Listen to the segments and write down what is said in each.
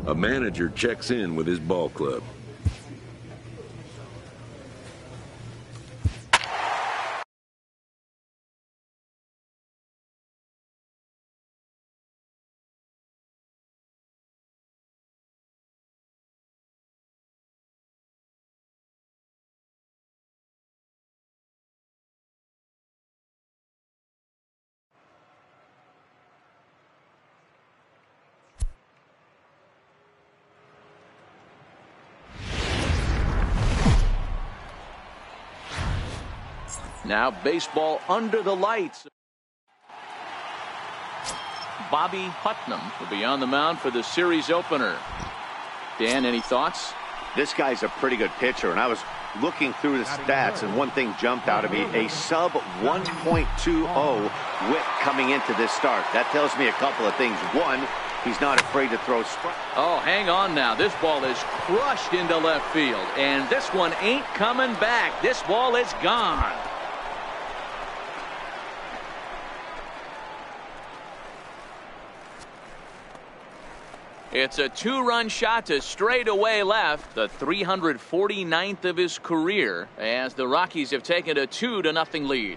A manager checks in with his ball club. Now baseball under the lights. Bobby Putnam will be on the mound for the series opener. Dan, any thoughts? This guy's a pretty good pitcher, and I was looking through the stats, and one thing jumped out at me: a sub 1.20 whip coming into this start. That tells me a couple of things. One, he's not afraid to throw strikes. Oh, hang on now. This ball is crushed into left field, and this one ain't coming back. This ball is gone. It's a two-run shot to straightaway left, the 349th of his career, as the Rockies have taken a 2-0 lead.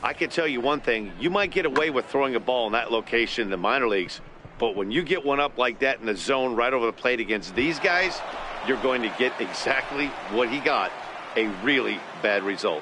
I can tell you one thing: you might get away with throwing a ball in that location in the minor leagues, but when you get one up like that in the zone right over the plate against these guys, you're going to get exactly what he got: a really bad result.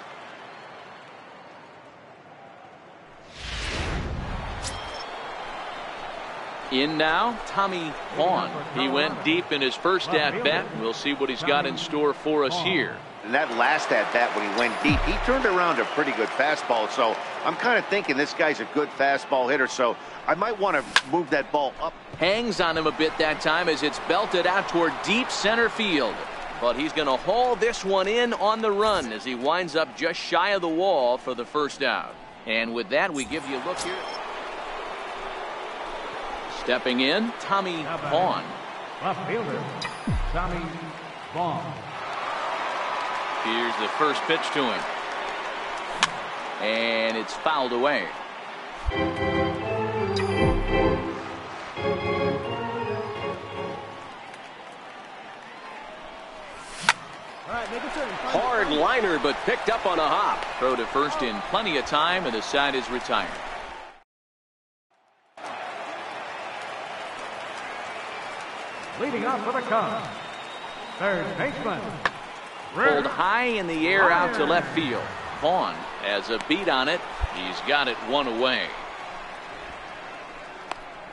In now, Tommy Vaughn. He went deep in his first at-bat. We'll see what he's got in store for us here. And that last at-bat, when he went deep, he turned around a pretty good fastball. So I'm kind of thinking this guy's a good fastball hitter, so I might want to move that ball up. Hangs on him a bit that time as it's belted out toward deep center field. But he's going to haul this one in on the run as he winds up just shy of the wall for the first out. And with that, we give you a look here. Stepping in, Tommy Vaughn. Left fielder, Tommy Vaughn. Here's the first pitch to him. And it's fouled away. Hard liner, but picked up on a hop. Throw to first in plenty of time, and the side is retired. Leading off for the Cubs, third baseman. Pulled high in the air out to left field. Vaughn has a beat on it. He's got it one away.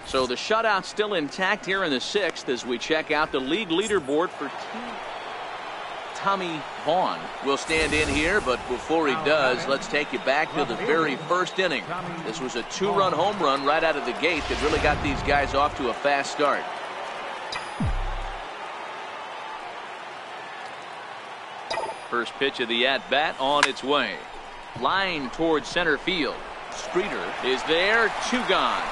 So the shutout still intact here in the sixth as we check out the league leaderboard for Tommy Vaughn. Will stand in here, but before he does, let's take you back to the very first inning. This was a two-run home run right out of the gate that really got these guys off to a fast start. First pitch of the at-bat on its way. Line towards center field. Streeter is there, two gone.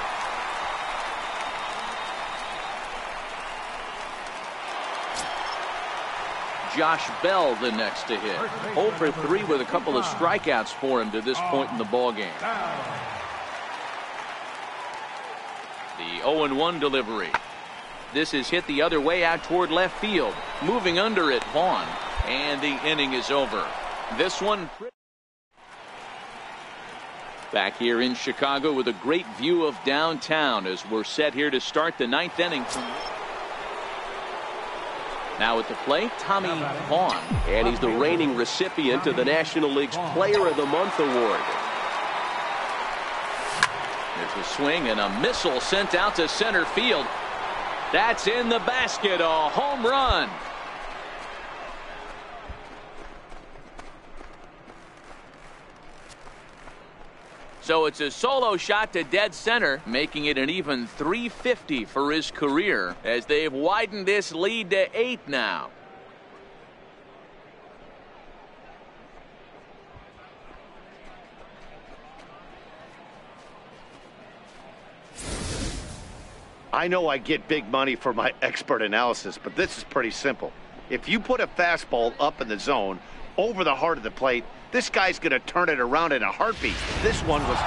Josh Bell the next to hit. 0 for 3 with a couple of strikeouts for him to this point in the ballgame. The 0-1 delivery. This is hit the other way out toward left field. Moving under it, Vaughn. And the inning is over. This one back here in Chicago with a great view of downtown as we're set here to start the ninth inning. Now at the plate, Tommy Vaughn. And he's the reigning recipient of the National League's Player of the Month award. There's a swing and a missile sent out to center field. That's in the basket, a home run. So it's a solo shot to dead center, making it an even .350 for his career as they've widened this lead to 8 now. I know I get big money for my expert analysis, but this is pretty simple. If you put a fastball up in the zone over the heart of the plate, this guy's going to turn it around in a heartbeat. This one was...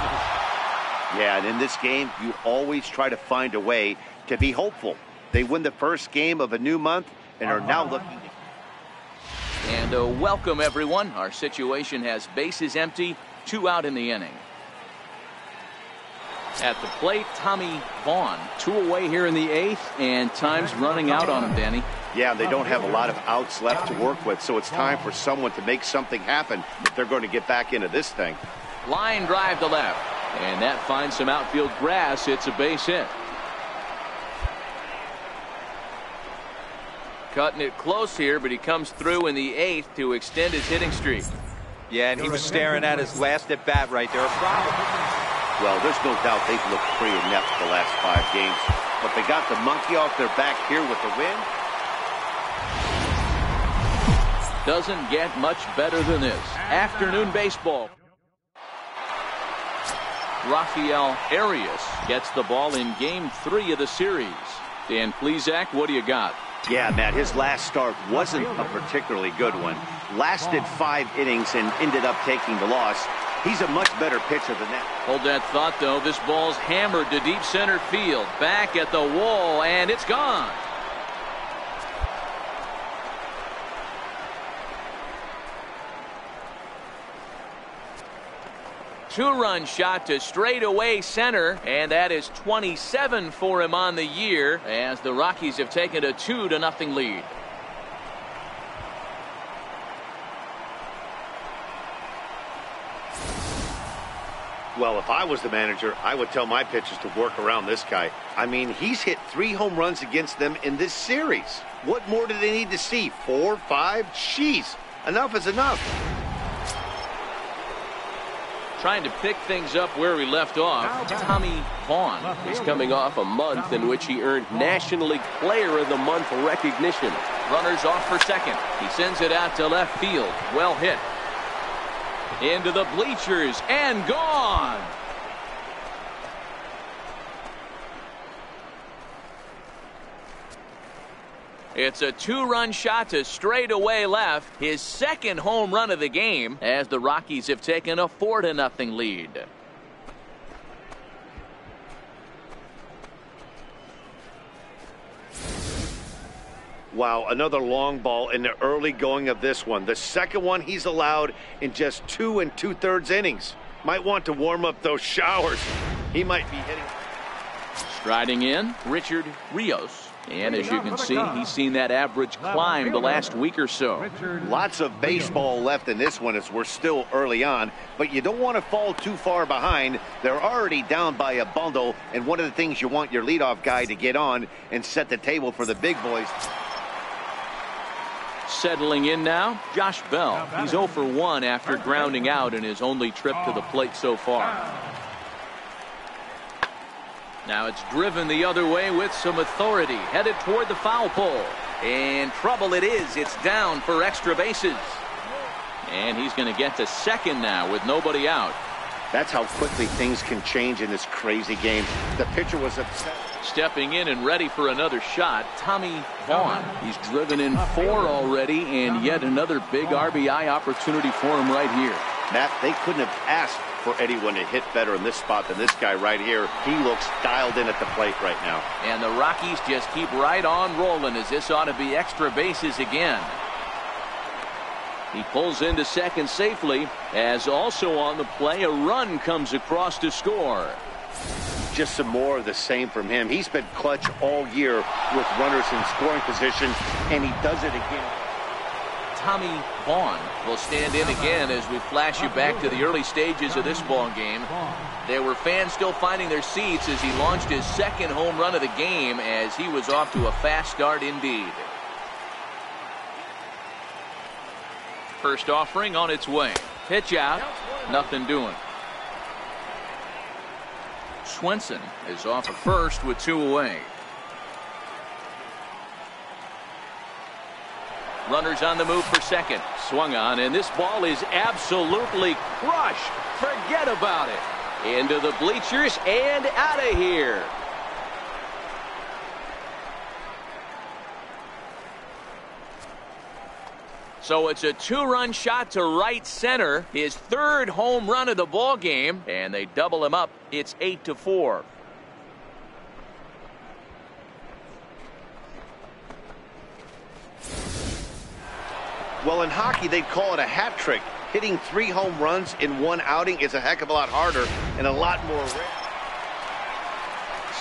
Yeah, and in this game, you always try to find a way to be hopeful. They win the first game of a new month and are now looking to... And welcome, everyone. Our situation has bases empty, 2 out in the inning. At the plate, Tommy Vaughn. 2 away here in the 8th, and time's running out on him, Danny. Yeah, they don't have a lot of outs left to work with, so it's time for someone to make something happen if they're going to get back into this thing. Line drive to left, and that finds some outfield grass. It's a base hit. Cutting it close here, but he comes through in the 8th to extend his hitting streak. Yeah, and he was staring at his last at bat right there. Well, there's no doubt they've looked pretty inept the last 5 games, but they got the monkey off their back here with the win. Doesn't get much better than this. Afternoon baseball. Rafael Arias gets the ball in Game 3 of the series. Dan Plesac, what do you got? Yeah, Matt, his last start wasn't a particularly good one. Lasted 5 innings and ended up taking the loss. He's a much better pitcher than that. Hold that thought, though. This ball's hammered to deep center field. Back at the wall, and it's gone. Two-run shot to straightaway center, and that is 27 for him on the year as the Rockies have taken a 2-0 lead. Well, if I was the manager, I would tell my pitchers to work around this guy. I mean, he's hit 3 home runs against them in this series. What more do they need to see? 4, 5? Jeez, enough is enough. Trying to pick things up where we left off, Tommy Vaughn. He's coming off a month in which he earned National League Player of the Month recognition. Runners off for second. He sends it out to left field. Well hit. Into the bleachers and gone. It's a 2-run shot to straightaway left. His second home run of the game as the Rockies have taken a 4-0 lead. Wow, another long ball in the early going of this one. The second one he's allowed in just 2 2/3 innings. Might want to warm up those showers. He might be hitting. Striding in, Richard Rios. And as you can see, he's seen that average climb the last week or so. Lots of baseball left in this one as we're still early on, but you don't want to fall too far behind. They're already down by a bundle, and one of the things you want your leadoff guy to get on and set the table for the big boys. Settling in now, Josh Bell. He's 0 for 1 after grounding out in his only trip to the plate so far. Now it's driven the other way with some authority, headed toward the foul pole. And trouble it is. It's down for extra bases. And he's going to get to second now with nobody out. That's how quickly things can change in this crazy game. The pitcher was upset. Stepping in and ready for another shot, Tommy Vaughn. He's driven in 4 already, and yet another big RBI opportunity for him right here. Matt, they couldn't have asked for anyone to hit better in this spot than this guy right here. He looks dialed in at the plate right now. And the Rockies just keep right on rolling as this ought to be extra bases again. He pulls into second safely as also on the play a run comes across to score. Just some more of the same from him. He's been clutch all year with runners in scoring position, and he does it again. Tommy Vaughn will stand in again as we flash you back to the early stages of this ball game. There were fans still finding their seats as he launched his second home run of the game as he was off to a fast start indeed. First offering on its way. Pitch out. Nothing doing. Swenson is off at first with 2 away. Runners on the move for second. Swung on, and this ball is absolutely crushed. Forget about it. Into the bleachers and out of here. So it's a 2-run shot to right center, his 3rd home run of the ball game, and they double him up. It's 8-4. Well, in hockey, they'd call it a hat trick. Hitting 3 home runs in 1 outing is a heck of a lot harder and a lot more rare.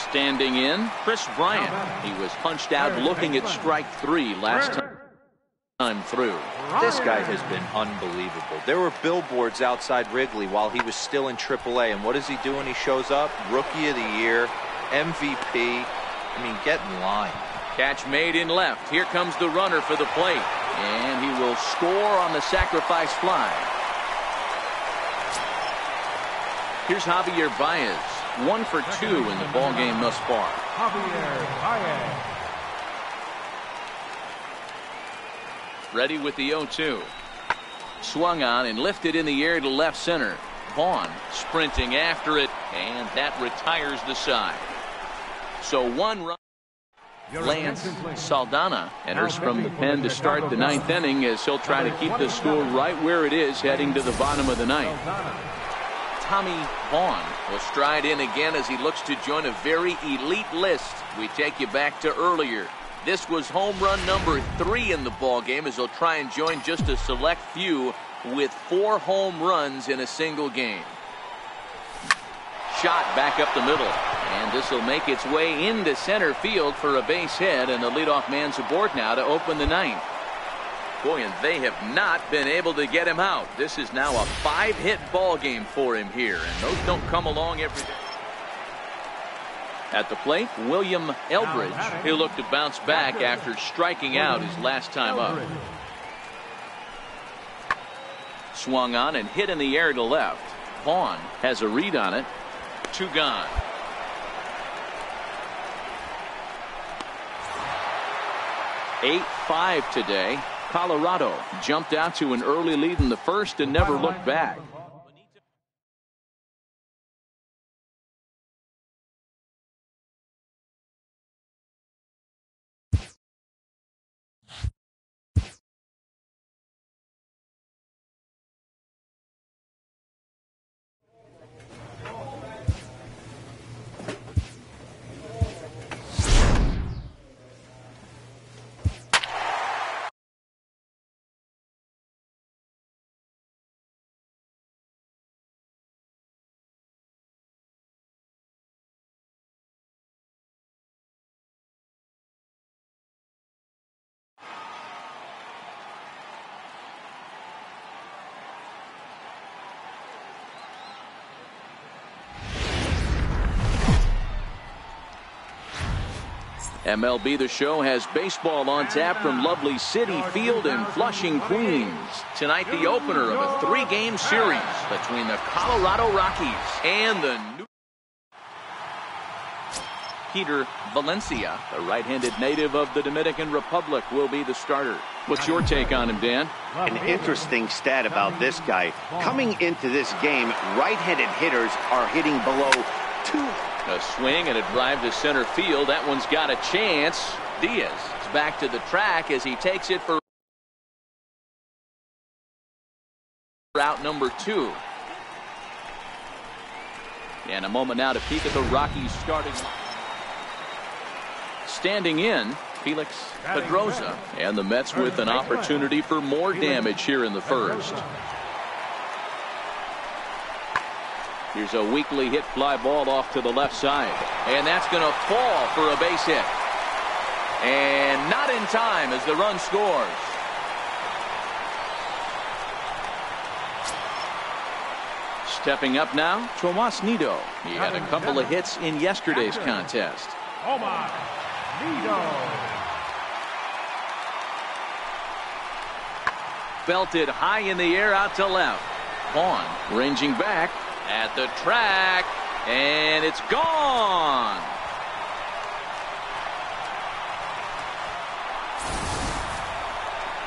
Standing in, Chris Bryant. He was punched out looking at strike 3 last time through. This guy has been unbelievable. There were billboards outside Wrigley while he was still in AAA, and what does he do when he shows up? Rookie of the Year, MVP. I mean, get in line. Catch made in left. Here comes the runner for the plate. And he will score on the sacrifice fly. Here's Javier Baez. 1 for 2 in the ball game thus far. Javier Baez. Ready with the 0-2. Swung on and lifted in the air to left center. Vaughn sprinting after it, and that retires the side. So 1 run. Lance Saldana enters from the pen to start the 9th inning as he'll try to keep the score right where it is heading to the bottom of the 9th. Tommy Vaughn will stride in again as he looks to join a very elite list. We take you back to earlier. This was home run number 3 in the ball game as he'll try and join just a select few with 4 home runs in a single game. Shot back up the middle, and this will make its way into center field for a base hit, and the leadoff man's aboard now to open the 9th. Boy, and they have not been able to get him out. This is now a 5-hit ball game for him here, and those don't come along every day. At the plate, William Eldridge, he'll look to bounce back after striking out his last time up. Swung on and hit in the air to left. Vaughn has a read on it. 2 gone. "8-5 today. Colorado jumped out to an early lead in the first and never looked back. MLB The Show has baseball on tap from lovely Citi Field in Flushing, Queens. Tonight, the opener of a 3-game series between the Colorado Rockies and the New Peter Valencia, the right-handed native of the Dominican Republic, will be the starter. What's your take on him, Dan? An interesting stat about this guy. Coming into this game, right-handed hitters are hitting below 2. A swing and a drive to center field. That one's got a chance. Diaz is back to the track as he takes it for out number 2. And a moment now to peek at the Rockies starting. Standing in, Felix Pedroza, and the Mets with an opportunity for more damage here in the first. Here's a weakly hit fly ball off to the left side, and that's going to fall for a base hit, and not in time as the run scores. Stepping up now, Tomas Nido. He had a couple of hits in yesterday's contest. Tomas Nido. Belted high in the air out to left. Vaughn ranging back at the track, and it's gone.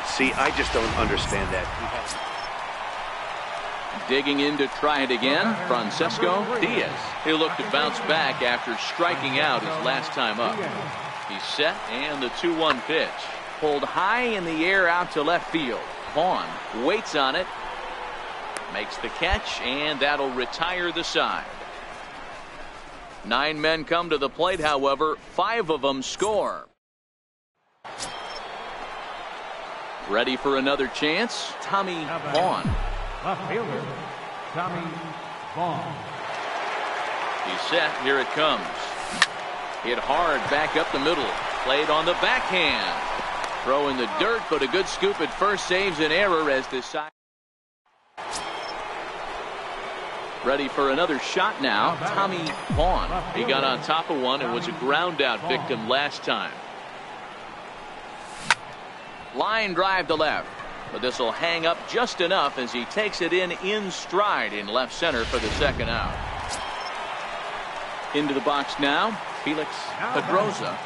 See, I just don't understand that. Digging in to try it again, Francisco Diaz. He'll look to bounce back after striking out his last time up. He's set, and the 2-1 pitch. Pulled high in the air out to left field. Vaughn waits on it. Makes the catch, and that'll retire the side. 9 men come to the plate, however, 5 of them score. Ready for another chance, Tommy Vaughn. Left fielder, Tommy Vaughn. He's set. Here it comes. Hit hard back up the middle. Played on the backhand. Throw in the dirt, but a good scoop at first saves an error as this side. Ready for another shot now, Tommy Vaughn. He got on top of one and was a ground out victim last time. Line drive to left, but this will hang up just enough as he takes it in stride in left center for the second out. Into the box now, Felix Pedrosa.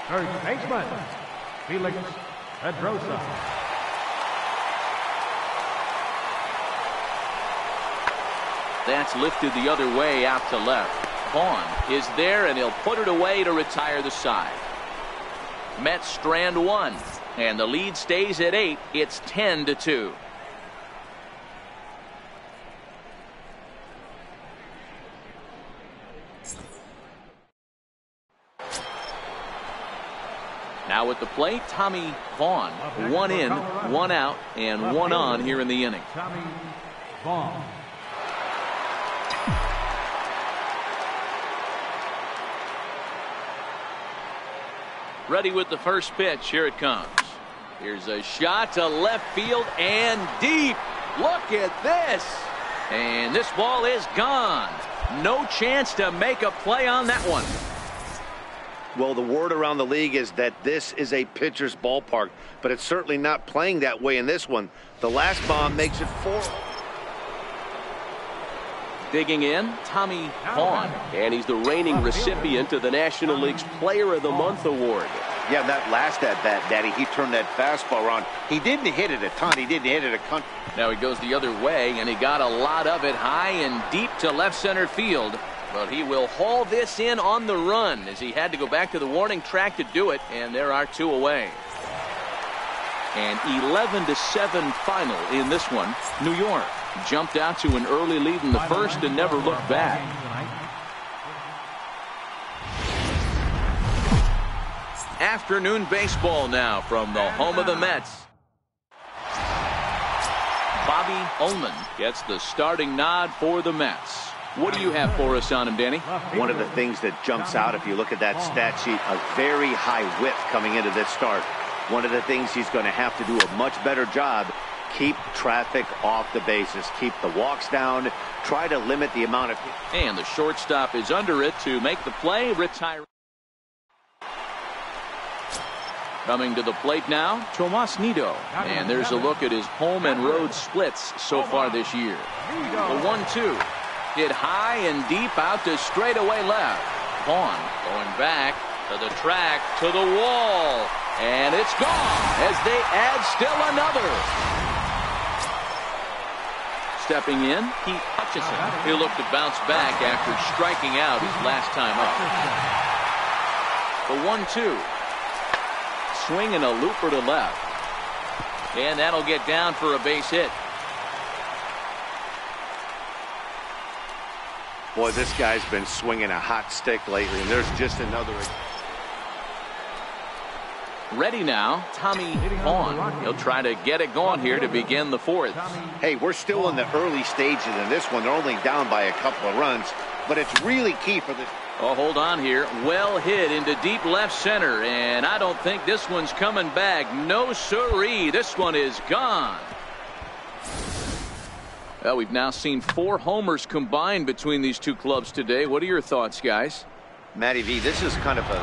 Third baseman, Felix Pedrosa. That's lifted the other way out to left. Vaughn is there, and he'll put it away to retire the side. Mets strand 1, and the lead stays at 8. It's 10-2. Now at the plate, Tommy Vaughn. 1 in, 1 out, and 1 on here in the inning. Tommy Vaughn. Ready with the first pitch. Here it comes. Here's a shot to left field and deep. Look at this. And this ball is gone. No chance to make a play on that one. Well, the word around the league is that this is a pitcher's ballpark, but it's certainly not playing that way in this one. The last bomb makes it 4. Digging in, Tommy Vaughn. And he's the reigning recipient of the National League's Player of the Month award. Yeah, that last at-bat, Daddy, he turned that fastball around. He didn't hit it a ton. He didn't hit it a ton. Now he goes the other way, and he got a lot of it high and deep to left center field. But he will haul this in on the run as he had to go back to the warning track to do it, and there are 2 away. An 11-7 final in this one. New York jumped out to an early lead in the first and never looked back. Afternoon baseball now from the home of the Mets. Bobby Ullman gets the starting nod for the Mets. What do you have for us on him, Danny? One of the things that jumps out if you look at that stat sheet, a very high whip coming into this start. One of the things he's going to have to do a much better job, keep traffic off the bases, keep the walks down, try to limit the amount of... And the shortstop is under it to make the play, retire. Coming to the plate now, Tomas Nido. And there's a look at his home and road splits so far this year. The 1-2. Hit high and deep out to straightaway left. Vaughn going back to the track, to the wall. And it's gone as they add still another. Stepping in, Pete Hutchison. He'll look to bounce back after striking out his last time up. The 1-2. Swing and a looper to left. And that'll get down for a base hit. Boy, this guy's been swinging a hot stick lately, and there's just another. Ready now, Tommy Vaughn. He'll try to get it going here to begin the 4th. Hey, we're still in the early stages in this one. They're only down by a couple of runs, but it's really key for this. Oh, hold on here. Well hit into deep left center, and I don't think this one's coming back. No siree. This one is gone. Well, we've now seen 4 homers combined between these 2 clubs today. What are your thoughts, guys? Matty V, this is kind of a...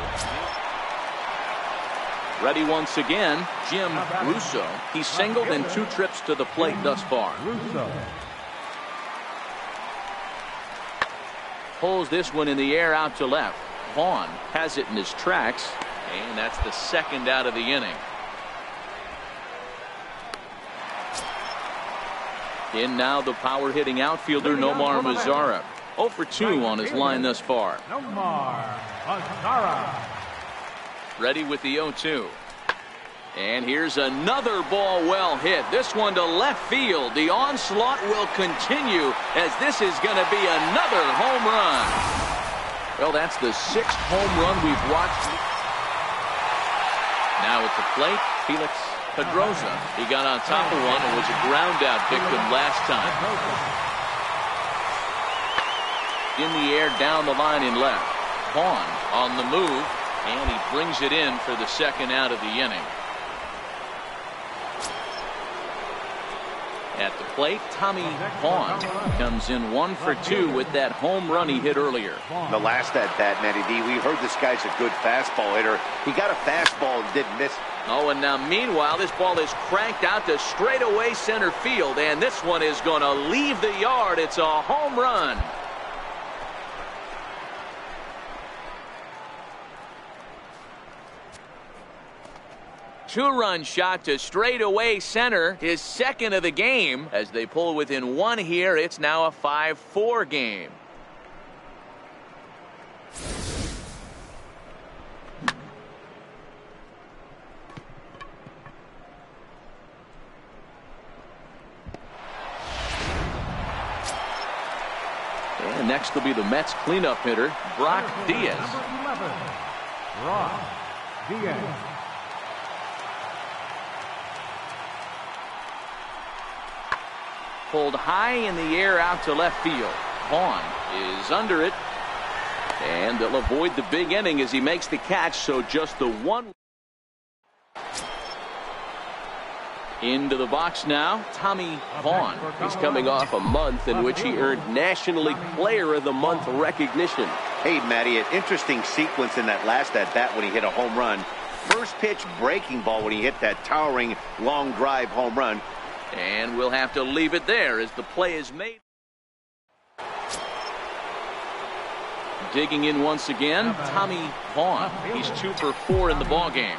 Ready once again, Jim Russo. He's singled in 2 trips to the plate thus far. Pulls this one in the air out to left. Vaughn has it in his tracks, and that's the 2nd out of the inning. In now the power-hitting outfielder Nomar Mazara. 0 for 2 on his line thus far. Nomar Mazara. Ready with the 0-2. And here's another ball well hit. This one to left field. The onslaught will continue as this is going to be another home run. Well, that's the 6th home run we've watched. Now at the plate, Felix Pedroza. He got on top of one and was a ground out victim last time. In the air, down the line in left. Vaughn on the move, and he brings it in for the 2nd out of the inning. At the plate, Tommy Vaughn comes in 1 for 2 with that home run he hit earlier. The last at bat, Matty D, we heard this guy's a good fastball hitter. He got a fastball and didn't miss. Oh, and now meanwhile, this ball is cranked out to straightaway center field, and this one is going to leave the yard. It's a home run. Two-run shot to straightaway center, his 2nd of the game. As they pull within 1 here, it's now a 5-4 game. And next will be the Mets cleanup hitter, Brock Diaz. Number 11, Brock Diaz. Pulled high in the air out to left field. Vaughn is under it. And they'll avoid the big inning as he makes the catch, so just the 1. Into the box now, Tommy Vaughn. He's coming off a month in which he earned National League Player of the Month recognition. Hey, Matty, an interesting sequence in that last at bat when he hit a home run. First pitch breaking ball when he hit that towering long drive home run. And we'll have to leave it there as the play is made. Digging in once again, Tommy Vaughn. He's 2 for 4 in the ballgame.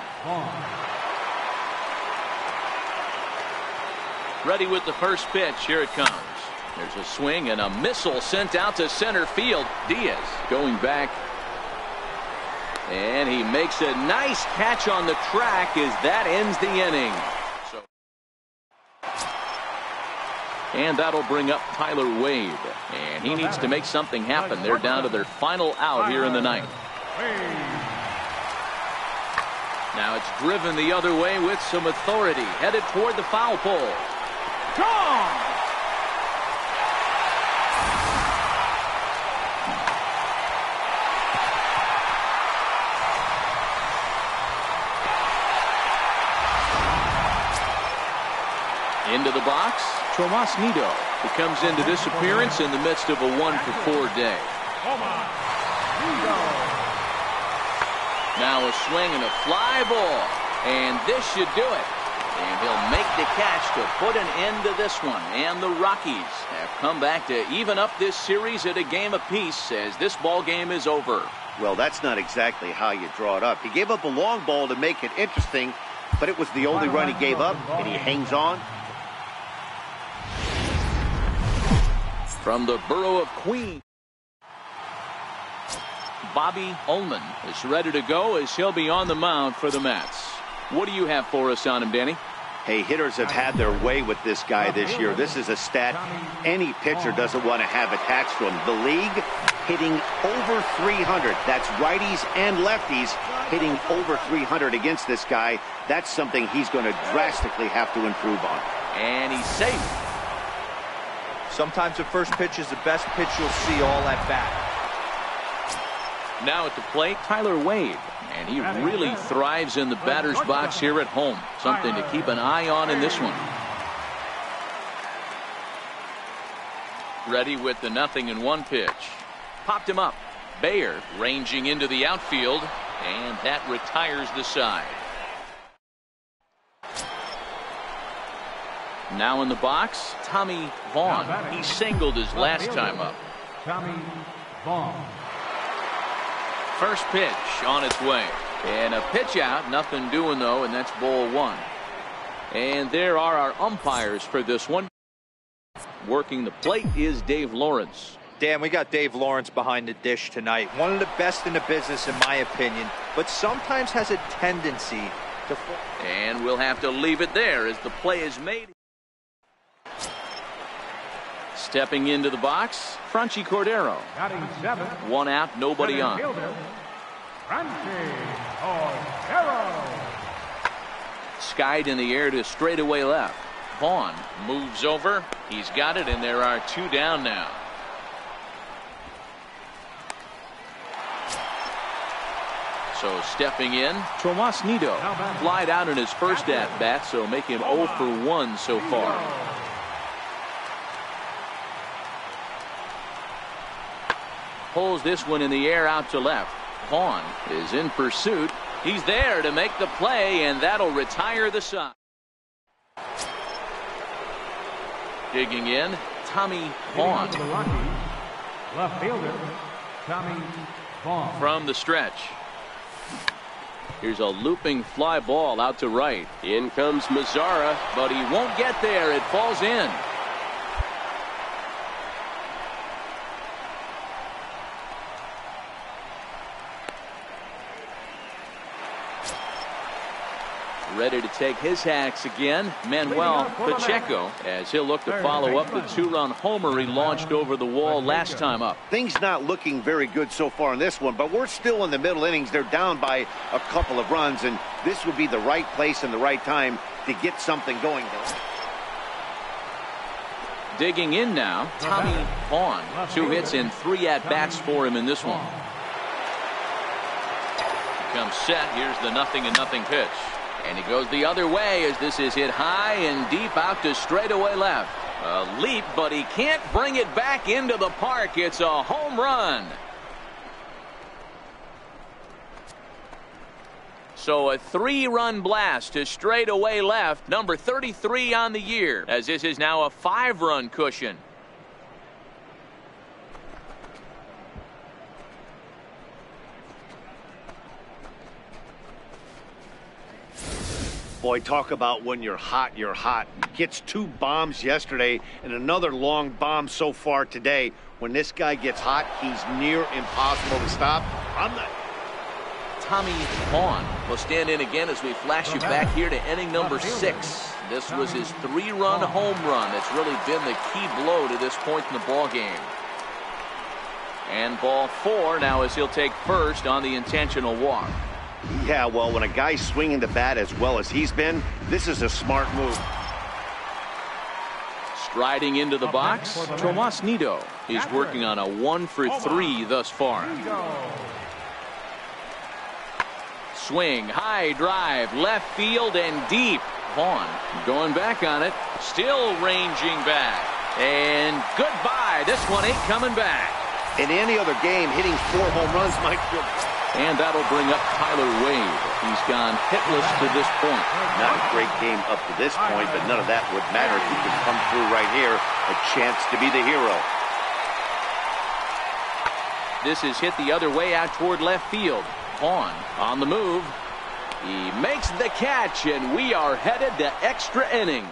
Ready with the first pitch. Here it comes. There's a swing and a missile sent out to center field. Diaz going back. And he makes a nice catch on the track as that ends the inning. And that'll bring up Tyler Wade. And he needs to make something happen. They're down to their final out here in the 9th. Now it's driven the other way with some authority. Headed toward the foul pole. Gone! Into the box, Tomas Nido, who comes into this appearance in the midst of a 1 for 4 day. Now a swing and a fly ball, and this should do it. And he'll make the catch to put an end to this one. And the Rockies have come back to even up this series at a game apiece as this ball game is over. Well, that's not exactly how you draw it up. He gave up a long ball to make it interesting, but it was the only run he gave up, and he hangs on. From the borough of Queens, Bobby Ullman is ready to go as he'll be on the mound for the Mets. What do you have for us on him, Danny? Hey, hitters have had their way with this guy this year. This is a stat any pitcher doesn't want to have attached to him. The league hitting over 300. That's righties and lefties hitting over 300 against this guy. That's something he's going to drastically have to improve on. And he's safe. Sometimes the first pitch is the best pitch you'll see all at bat. Now at the plate, Tyler Wade. And he really thrives in the batter's box here at home. Something to keep an eye on in this one. Ready with the 0-1 pitch. Popped him up. Bayer ranging into the outfield. And that retires the side. Now in the box, Tommy Vaughn. He singled his last time up. Tommy Vaughn. First pitch on its way. And a pitch out. Nothing doing, though, and that's ball 1. And there are our umpires for this one. Working the plate is Dave Lawrence. Dan, we got Dave Lawrence behind the dish tonight. One of the best in the business, in my opinion, but sometimes has a tendency to 4. And we'll have to leave it there as the play is made. Stepping into the box, Franchy Cordero. Batting 7. 1 out, nobody center on. fielder, Franchy Cordero. Skied in the air to straightaway left. Vaughn moves over. He's got it, and there are 2 down now. So stepping in, Tomas Nido. Flied out in his first at-bat, so make him 0 for 1 so far. Pulls this one in the air out to left. Vaughn is in pursuit. He's there to make the play, and that'll retire the side. Digging in, Tommy Vaughn. Left fielder, Tommy Vaughn. From the stretch. Here's a looping fly ball out to right. In comes Mazzara, but he won't get there. It falls in. Ready to take his hacks again, Manuel Pacheco, as he'll look to follow up the 2-run homer he launched over the wall last time up. Things not looking very good so far in this one, but we're still in the middle innings. They're down by a couple of runs, and this would be the right place and the right time to get something going. Digging in now, Tommy Vaughn. 2 hits and 3 at-bats for him in this one. Comes set. Here's the 0-0 pitch. And he goes the other way as this is hit high and deep out to straightaway left. A leap, but he can't bring it back into the park. It's a home run. So a 3-run blast to straightaway left. Number 33 on the year, as this is now a 5-run cushion. Boy, talk about when you're hot, you're hot. Gets 2 bombs yesterday and another long bomb so far today. When this guy gets hot, he's near impossible to stop. Tommy Vaughn will stand in again as we flash you back here to inning number 6. This was his 3-run home run. That's really been the key blow to this point in the ball game. And ball 4 now as he'll take first on the intentional walk. Yeah, well, when a guy's swinging the bat as well as he's been, this is a smart move. Striding into the box, Tomas Nido. He's working on a 1 for 3 thus far. Swing, high drive, left field and deep. Vaughn going back on it, still ranging back. And goodbye. This one ain't coming back. In any other game, hitting 4 home runs might feel... And that'll bring up Tyler Wade. He's gone hitless to this point. Not a great game up to this point, but none of that would matter if he could come through right here. A chance to be the hero. This is hit the other way out toward left field. Vaughn on the move. He makes the catch, and we are headed to extra innings.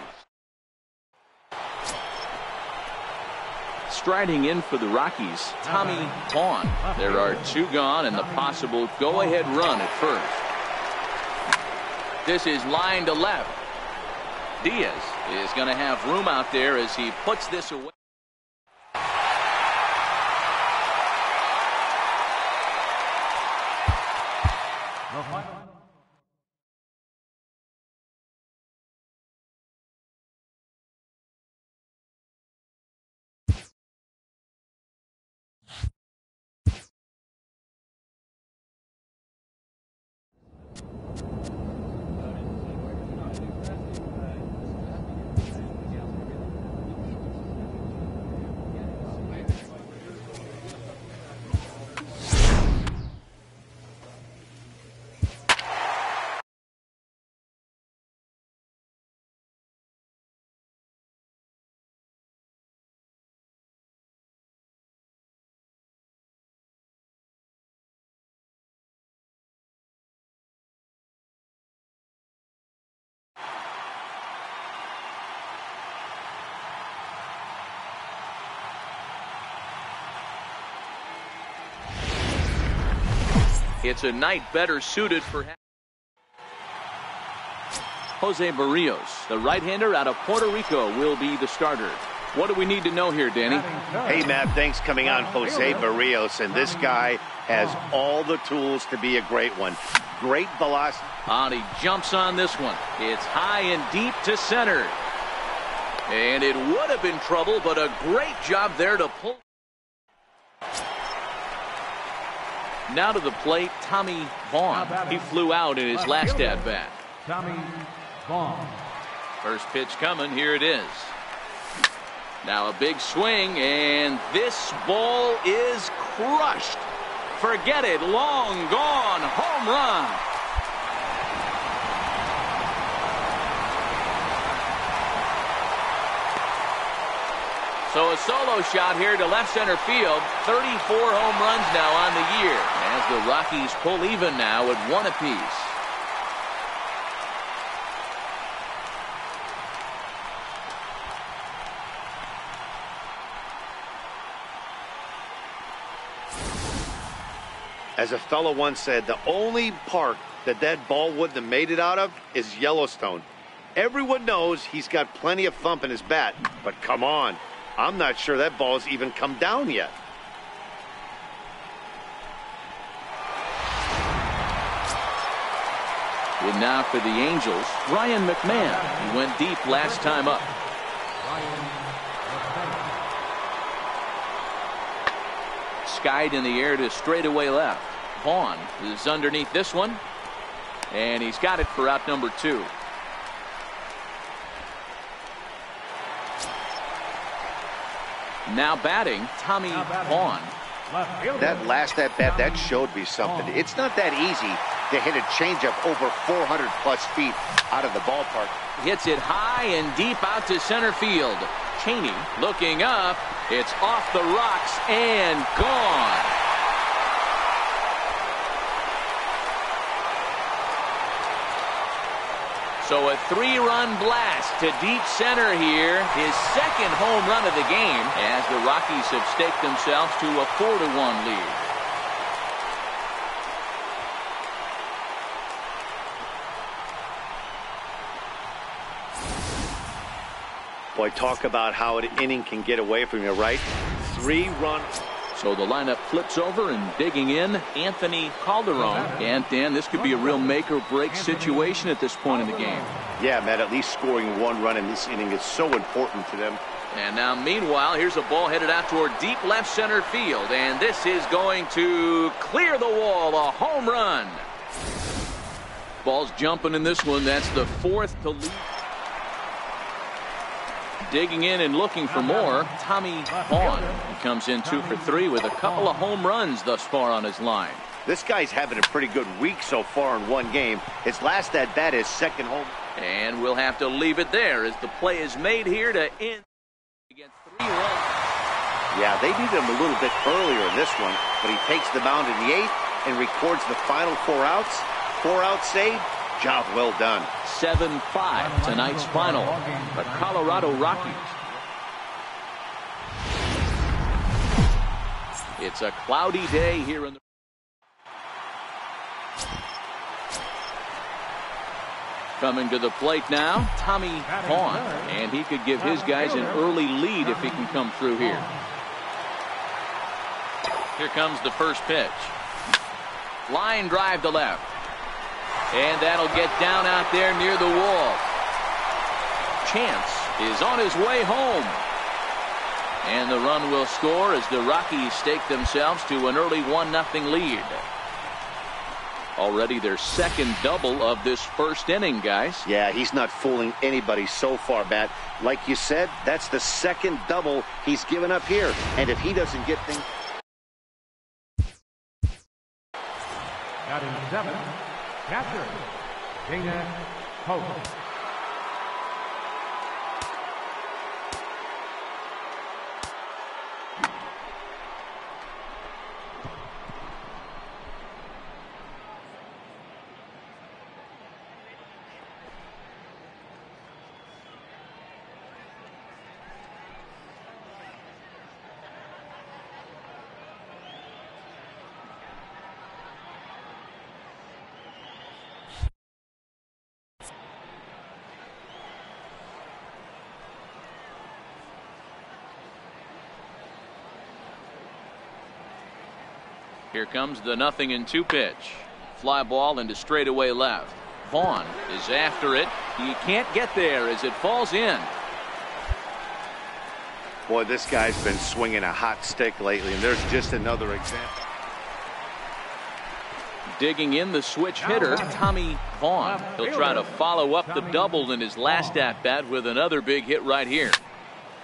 Striding in for the Rockies, Tommy Vaughn. There are 2 gone and the possible go-ahead run at first. This is line to left. Diaz is going to have room out there as he puts this away. It's a night better suited for Jose Barrios, the right-hander out of Puerto Rico, will be the starter. What do we need to know here, Danny? Hey, Matt, thanks coming on Jose Barrios, and this guy has all the tools to be a great one. Great velocity. And he jumps on this one. It's high and deep to center. And it would have been trouble, but a great job there to pull. Now to the plate, Tommy Vaughn. He flew out in his last at-bat. Tommy Vaughn. First pitch coming. Here it is. Now a big swing, and this ball is crushed. Forget it. Long gone. Home run. So a solo shot here to left center field. 34 home runs now on the year, as the Rockies pull even now at 1 apiece. As a fellow once said, the only park that ball wouldn't have made it out of is Yellowstone. Everyone knows he's got plenty of thump in his bat, but come on. I'm not sure that ball's even come down yet. And now for the Angels, Ryan McMahon. He went deep last time up. Skied in the air to straightaway left. Vaughn is underneath this one, and he's got it for out number 2. Now batting, Tommy Vaughn. That last at-bat, that showed me something. It's not that easy to hit a changeup over 400-plus feet out of the ballpark. Hits it high and deep out to center field. Cheney looking up. It's off the rocks and gone. So a 3-run blast to deep center here. His second home run of the game, as the Rockies have staked themselves to a 4-1 lead. Boy, talk about how an inning can get away from you, right? 3-run. So the lineup flips over, and digging in, Anthony Calderon. And Dan, this could be a real make-or-break situation at this point in the game. Yeah, Matt, at least scoring 1 run in this inning is so important to them. And now, meanwhile, here's a ball headed out toward deep left center field, and this is going to clear the wall. A home run. Ball's jumping in this one. That's the 4th to lead. Digging in and looking for more, Tommy Vaughn. He comes in 2 for 3 with a couple of home runs thus far on his line. This guy's having a pretty good week so far in 1 game. His last at-bat is second home. And we'll have to leave it there as the play is made here to end against 3 runs. Yeah, they needed him a little bit earlier in this one, but he takes the mound in the 8th and records the final 4 outs. 4-out save. Job well done. 7-5 tonight's final. The Colorado Rockies. It's a cloudy day here in the coming to the plate now, Tommy Vaughn, and he could give his guys an early lead if he can come through here. Here comes the first pitch. Line drive to left. And that'll get down out there near the wall. Chance is on his way home. And the run will score as the Rockies stake themselves to an early 1-0 lead. Already their second double of this first inning, guys. Yeah, he's not fooling anybody so far, Matt. Like you said, that's the second double he's given up here. And if he doesn't get things... Batting 7, catcher, Dana Hope. Here comes the 0-2 pitch. Fly ball into straightaway left. Vaughn is after it. He can't get there as it falls in. Boy, this guy's been swinging a hot stick lately, and there's just another example. Digging in the switch hitter, Tommy Vaughn. He'll try to follow up the double in his last at-bat with another big hit right here.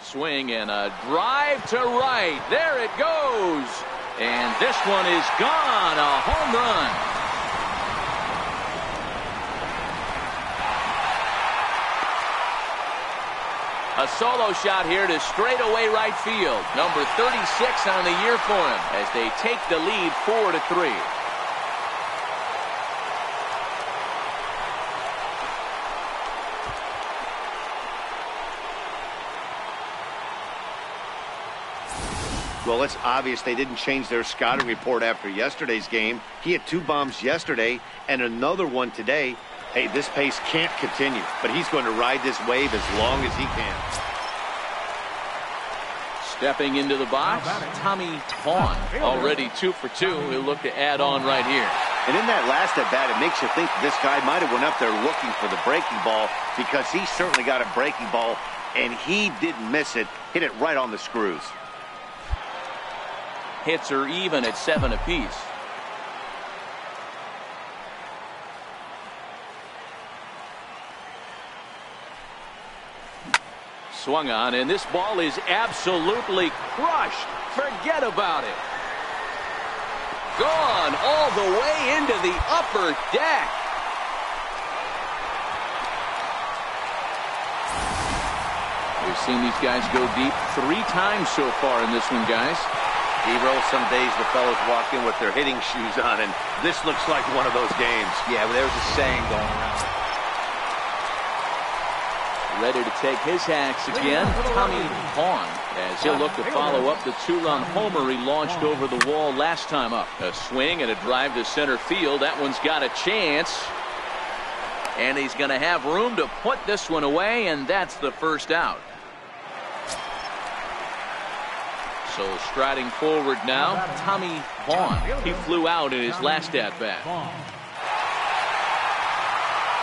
Swing and a drive to right. There it goes. And this one is gone. A home run. A solo shot here to straightaway right field. Number 36 on the year for him as they take the lead 4-3. Well, it's obvious they didn't change their scouting report after yesterday's game. He had 2 bombs yesterday and another one today. Hey, this pace can't continue, but he's going to ride this wave as long as he can. Stepping into the box, Tommy Vaughn. Already 2 for 2. He'll look to add on right here. And in that last at-bat, it makes you think this guy might have went up there looking for the breaking ball, because he certainly got a breaking ball, and he didn't miss it. Hit it right on the screws. Hits are even at 7 apiece. Swung on, and this ball is absolutely crushed. Forget about it. Gone all the way into the upper deck. We've seen these guys go deep 3 times so far in this one, guys. Hero, some days the fellows walk in with their hitting shoes on, and this looks like one of those games. Yeah, well, there's a saying going around. Ready to take his hacks again, Tommy Vaughn, as he'll look to follow up the 2-run homer he launched over the wall last time up. A swing and a drive to center field. That one's got a chance. And he's going to have room to put this one away, and that's the first out. So striding forward now, Tommy Vaughn. He flew out in his last at-bat.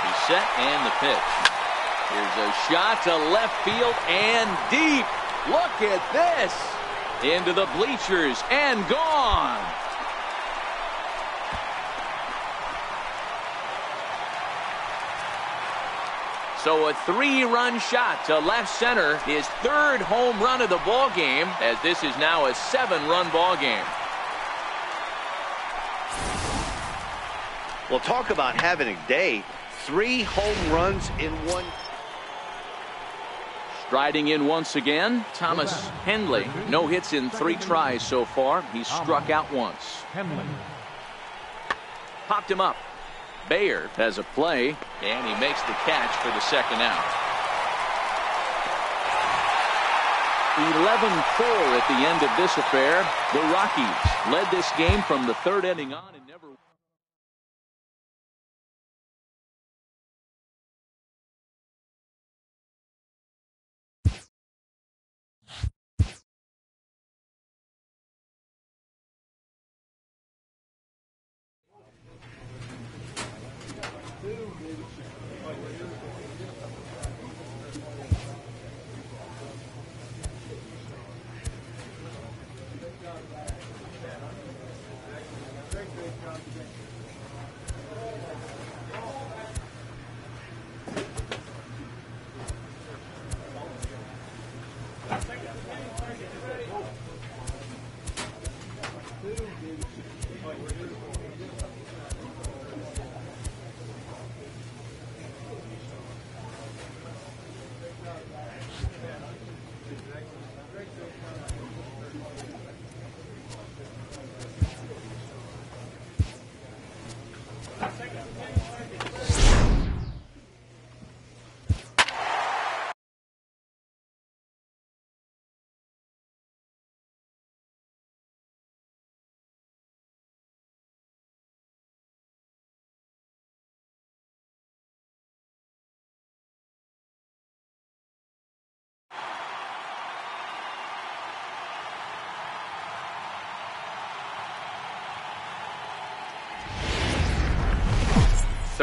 He's set and the pitch. Here's a shot to left field and deep. Look at this. Into the bleachers and gone. So a 3-run shot to left center, his 3rd home run of the ball game, as this is now a 7-run ball game. Well, talk about having a day. 3 home runs in one. Striding in once again, Thomas Henley. No hits in 3 tries so far. He's struck out once. Popped him up. Bayer has a play, and he makes the catch for the 2nd out. 11-4 at the end of this affair. The Rockies led this game from the 3rd inning on and never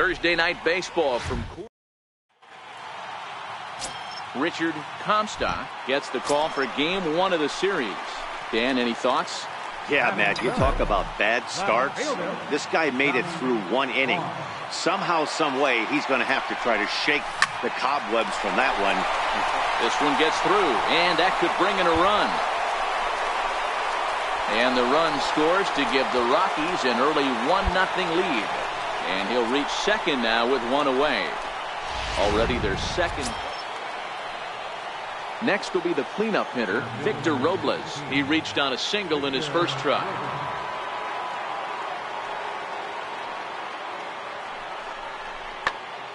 Thursday Night Baseball from Richard Comstock gets the call for game 1 of the series. Dan, any thoughts? Yeah, Matt, you talk about bad starts. This guy made it through 1 inning. Somehow, some way, he's going to have to try to shake the cobwebs from that one. This one gets through, and that could bring in a run. And the run scores to give the Rockies an early 1-0 lead. And he'll reach second now with 1 away. Already their second. Next will be the cleanup hitter, Victor Robles. He reached on a single in his first try.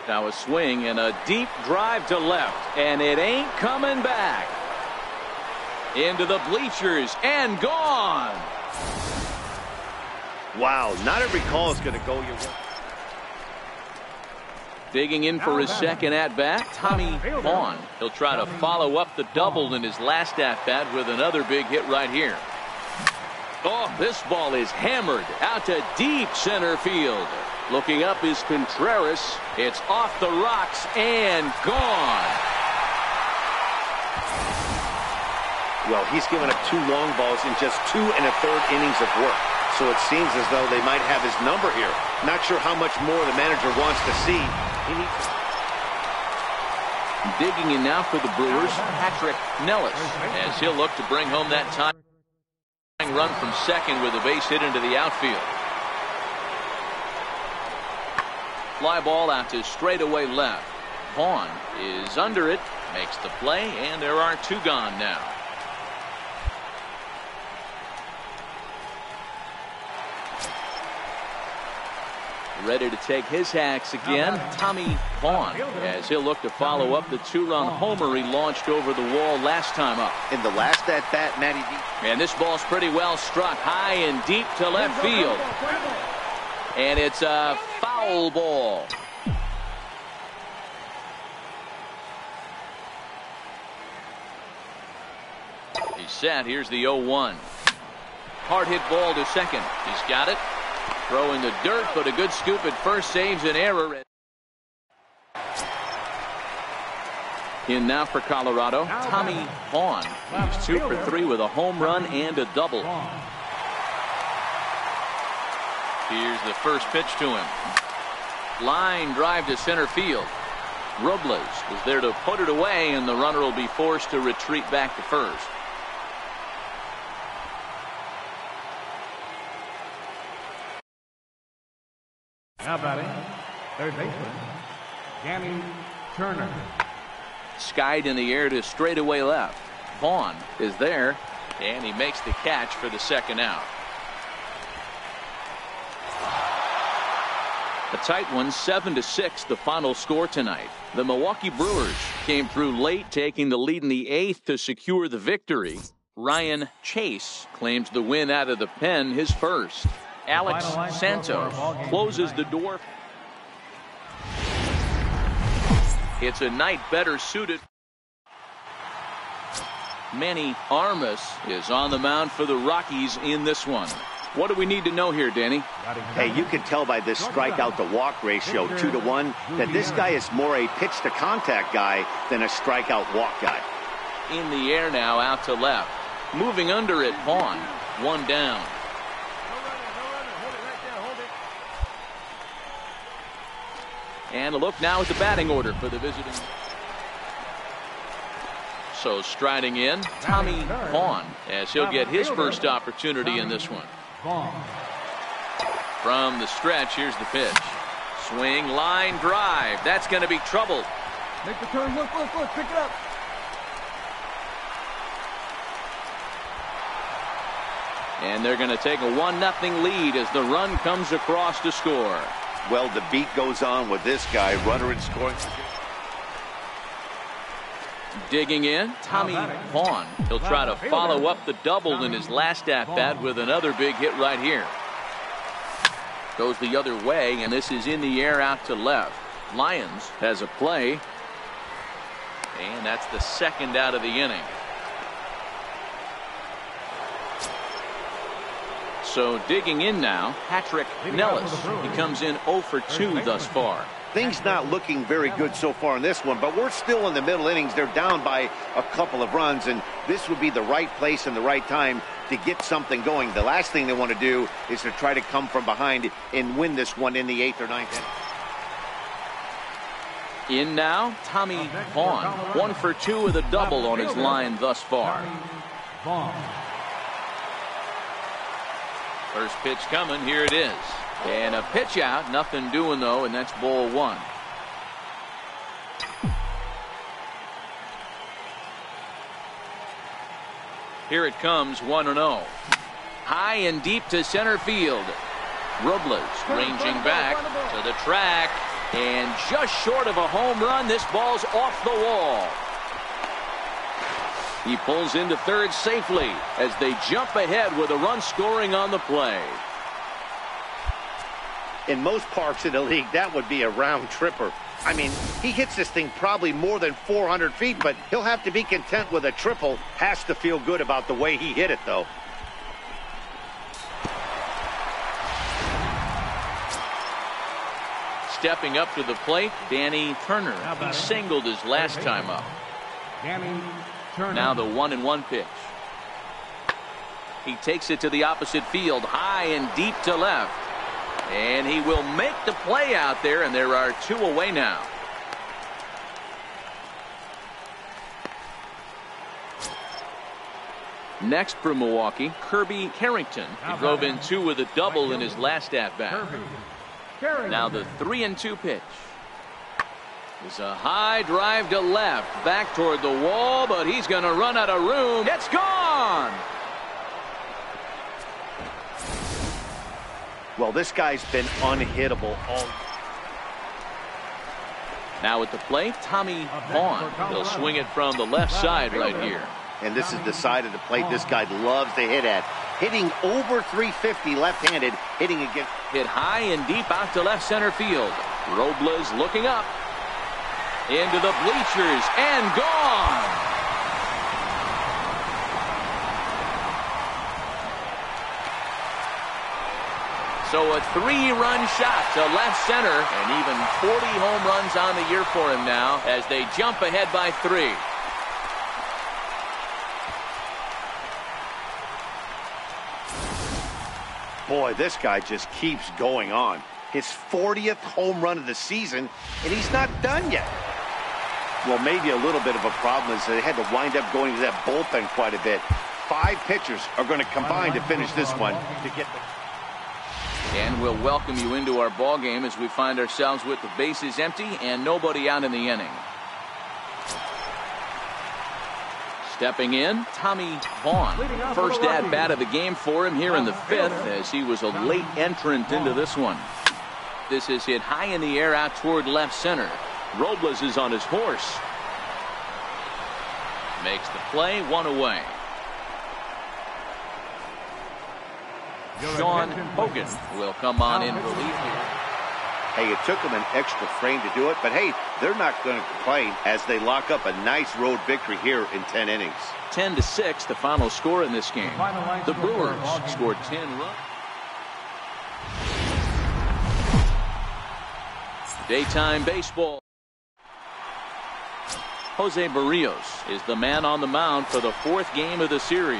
Now a swing and a deep drive to left, and it ain't coming back. Into the bleachers and gone. Wow, not every call is going to go your way. Digging in for his second at-bat, Tommy Vaughn. He'll try to follow up the double in his last at-bat with another big hit right here. Oh, this ball is hammered out to deep center field. Looking up is Contreras. It's off the rocks and gone. Well, he's given up 2 long balls in just 2 1/3 innings of work. So it seems as though they might have his number here. Not sure how much more the manager wants to see. Digging in now for the Brewers, Patrick Nellis, as he'll look to bring home that tying run from second with a base hit into the outfield. Fly ball out to straightaway left. Vaughn is under it, makes the play, and there are 2 gone now. Ready to take his hacks again, Tommy Vaughn, as he'll look to follow up the 2-run homer he launched over the wall last time up. In the last at-bat, Matty D. And this ball's pretty well struck high and deep to left field. And it's a foul ball. He's set. Here's the 0-1. Hard hit ball to second. He's got it. Throwing the dirt, but a good scoop at first saves an error. In now for Colorado, Tommy Vaughn. He's 2 for 3 with a home run and a double. Here's the first pitch to him. Line drive to center field. Robles is there to put it away, and the runner will be forced to retreat back to first. Now batting, third baseman, Danny Turner. Skied in the air to straightaway left. Vaughn is there, and he makes the catch for the second out. A tight one, 7-6, the final score tonight. The Milwaukee Brewers came through late, taking the lead in the 8th to secure the victory. Ryan Chase claims the win out of the pen, his first. Alex Santos closes the door. It's a night better suited. Manny Armas is on the mound for the Rockies in this one. What do we need to know here, Danny? Hey, you can tell by this strikeout to walk ratio 2-1 that this guy is more a pitch to contact guy than a strikeout walk guy. In the air now, out to left. Moving under it, Vaughn. 1 down. And a look now at the batting order for the visiting. So striding in, Tommy Vaughn, as he'll get his first opportunity in this one. From the stretch, here's the pitch. Swing, line drive. That's going to be trouble. Make the turn. Look, pick it up. And they're going to take a 1-0 lead as the run comes across to score. Well, the beat goes on with this guy, runner in scoring. Digging in, Tommy Vaughn. He'll try to follow up the double in his last at-bat with another big hit right here. Goes the other way, and this is in the air out to left. Lyons has a play, and that's the second out of the inning. So digging in now, Patrick Nellis. He comes in 0 for 2 thus far. Things not looking very good so far in this one, but we're still in the middle innings. They're down by a couple of runs, and this would be the right place and the right time to get something going. The last thing they want to do is to try to come from behind and win this one in the 8th or 9th inning. In now, Tommy Vaughn. 1 for 2 with a double on his line thus far. First pitch coming. Here it is. And a pitch out. Nothing doing, though, and that's ball 1. Here it comes, 1-0. High and deep to center field. Robles ranging back to the track. And just short of a home run, this ball's off the wall. He pulls into third safely as they jump ahead with a run scoring on the play. In most parks in the league, that would be a round tripper. I mean, he hits this thing probably more than 400 feet, but he'll have to be content with a triple. Has to feel good about the way he hit it, though. Stepping up to the plate, Danny Turner. He singled his last time up. Now the 1-1 pitch. He takes it to the opposite field, high and deep to left. And he will make the play out there, and there are 2 away now. Next for Milwaukee, Kirby Carrington. He drove in 2 with a double in his last at-bat. Now the 3-2 pitch. It's a high drive to left, back toward the wall, but he's going to run out of room. It's gone! Well, this guy's been unhittable all. Now at the plate, Tommy Vaughn. He'll swing it from the left side right here. And this is the side of the plate this guy loves to hit at. Hitting over 350 left-handed, hitting again. Hit high and deep out to left center field. Robles looking up. Into the bleachers and gone. So a 3-run shot to left center, and even 40 home runs on the year for him now as they jump ahead by 3. Boy, this guy just keeps going on. His 40th home run of the season, and he's not done yet. Well, maybe a little bit of a problem is they had to wind up going to that bullpen quite a bit. 5 pitchers are going to combine to finish this one to get the. And we'll welcome you into our ball game as we find ourselves with the bases empty and nobody out in the inning. Stepping in, Tommy Vaughn. First at-bat of the game for him here in the 5th as he was a late entrant into this one. This is hit high in the air out toward left center. Robles is on his horse. Makes the play, 1 away. Sean Hogan will come on in relief here. Hey, it took them an extra frame to do it, but hey, they're not going to complain as they lock up a nice road victory here in 10 innings. 10-6, the final score in this game. The Brewers scored 10 runs. Daytime baseball. Jose Barrios is the man on the mound for the 4th game of the series.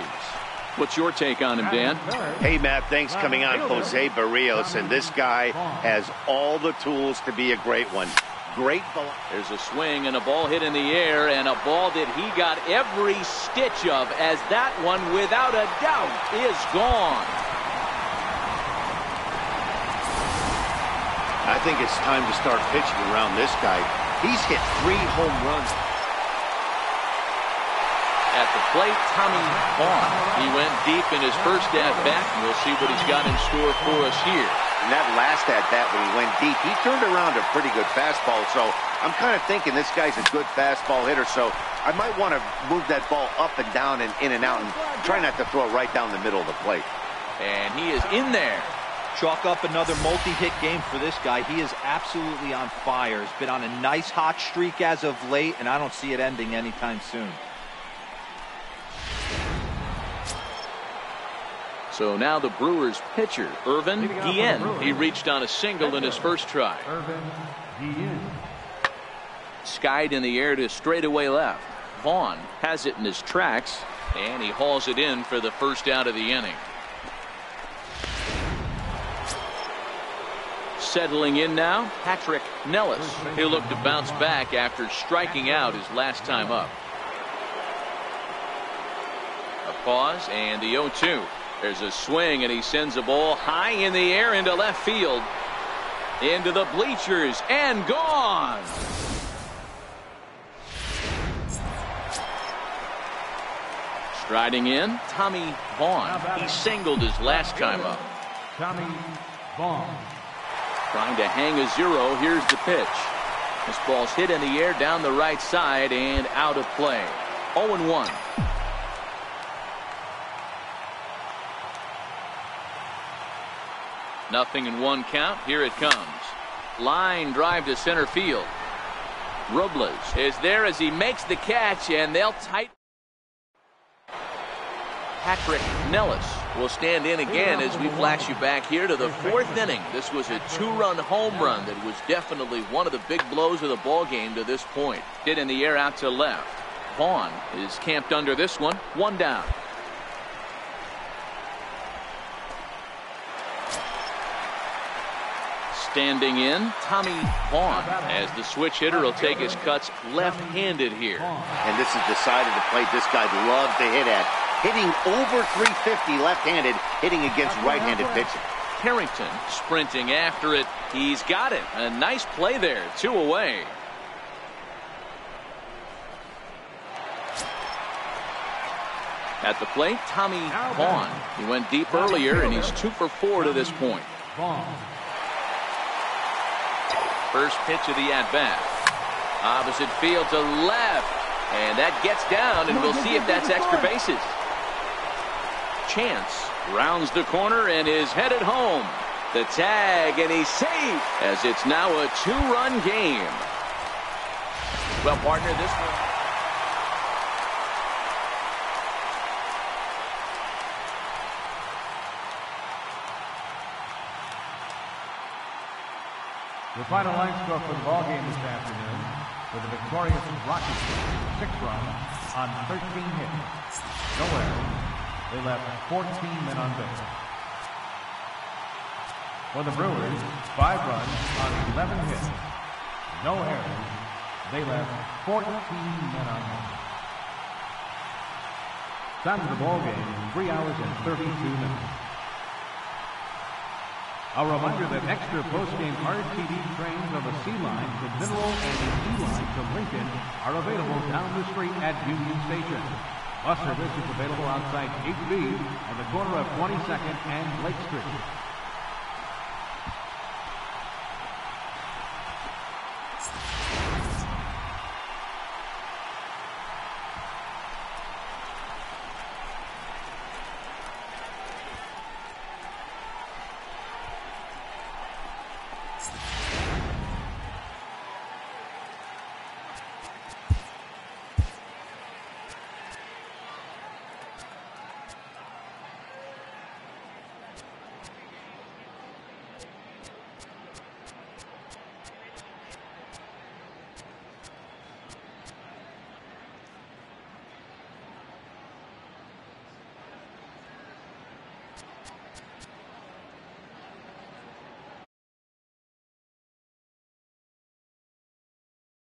What's your take on him, Dan? Hey, Matt, thanks coming on Jose Barrios, and this guy has all the tools to be a great one. Great ball. There's a swing and a ball hit in the air, and a ball that he got every stitch of, as that one, without a doubt, is gone. I think it's time to start pitching around this guy. He's hit 3 home runs. At the plate, Tommy Vaughn. He went deep in his first at-bat, and we'll see what he's got in store for us here. And that last at-bat when he went deep, he turned around a pretty good fastball. So I'm kind of thinking this guy's a good fastball hitter. So I might want to move that ball up and down and in and out and try not to throw it right down the middle of the plate. And he is in there. Chalk up another multi-hit game for this guy. He is absolutely on fire. He's been on a nice hot streak as of late, and I don't see it ending anytime soon. So now the Brewers pitcher, Irvin Guillen. He reached on a single in his first try. Irvin Guillen. Skied in the air to straightaway left. Vaughn has it in his tracks, and he hauls it in for the first out of the inning. Settling in now, Patrick Nellis. He'll look to bounce back after striking out his last time up. A pause and the 0-2. There's a swing and he sends a ball high in the air into left field. Into the bleachers and gone. Striding in, Tommy Vaughn. He singled his last time up. Tommy Vaughn. Trying to hang a 0. Here's the pitch. This ball's hit in the air down the right side and out of play. 0-1. Nothing in one count. Here it comes. Line drive to center field. Robles is there as he makes the catch, and they'll tighten. Patrick Nellis will stand in again as we flash you back here to the 4th inning. This was a 2-run home run that was definitely one of the big blows of the ball game to this point. Hit in the air out to left. Vaughn is camped under this one. 1 down. Standing in, Tommy Vaughn, as the switch hitter will take his cuts left-handed here. And this is the side of the plate this guy loves to hit at. Hitting over 350 left-handed, hitting against right-handed pitching. Carrington sprinting after it. He's got it. A nice play there. 2 away. At the plate, Tommy Vaughn. He went deep earlier, and he's 2 for 4 to this point. First pitch of the at-bat. Opposite field to left. And that gets down, and we'll see if that's extra bases. Chance rounds the corner and is headed home. The tag, and he's safe as it's now a 2-run game. Well, partner, this one. The final line score for the ball game this afternoon for the victorious Rockies, 6 runs on 13 hits. No errors. They left 14 men on base. For the Brewers, 5 runs on 11 hits. No errors. They left 14 men on base. Time of the ball game, 3 hours and 32 minutes. A reminder that extra post-game RTD trains on the C line to Mineral and the E line to Lincoln are available down the street at Union Station. Bus service is available outside HB on the corner of 22nd and Lake Street.